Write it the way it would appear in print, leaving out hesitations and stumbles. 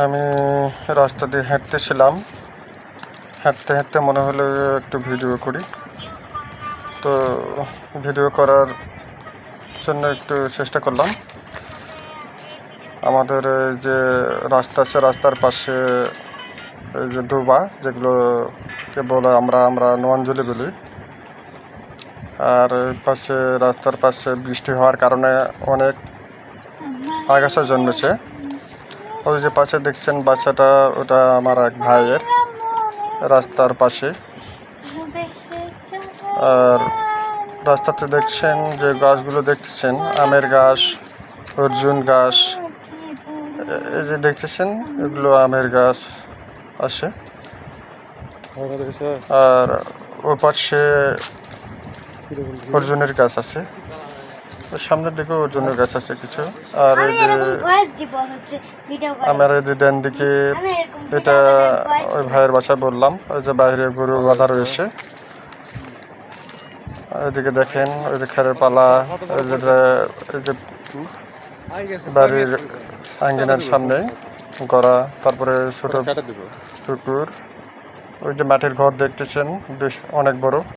আমি রাস্তা দিয়ে হাঁটতেছিলাম, হাঁটতে হাঁটতে মনে হলো একটু ভিডিও করি। তো ভিডিও করার জন্য একটু চেষ্টা করলাম। আমাদের যে রাস্তা আছে, রাস্তার পাশে এই যে ডোবা, যেগুলোকে বলে আমরা নোয়াঞ্জলি বলি। আর পাশে রাস্তার পাশে বৃষ্টি হওয়ার কারণে অনেক আগাছা জন্মেছে। ওই যে পাশে দেখছেন বাচ্চাটা, ওটা আমার এক ভাইয়ের, রাস্তার পাশে। আর রাস্তাতে দেখছেন যে গাছগুলো দেখতেছেন, আমের গাছ, অর্জুন গাছ, এই যে দেখতেছেন এগুলো আমের গাছ আছে। আর ওই পাশে অর্জুনের গাছ আছে, সামনের দিকে অর্জুনের গাছ আছে কিছু। আর এই যে আমার এই যে ডান দিকে, এটা ওই ভাইয়ের বাসা বললাম। ওই যে বাইরে গরু বাঁধা রয়েছে। এদিকে দেখেন ওই যে খেরের পালা, এই যে বাড়ির আঙ্গিনার সামনে গড়া, তারপরে ছোট পুকুর, ওই যে মাটির ঘর দেখতেছেন, বেশ অনেক বড়।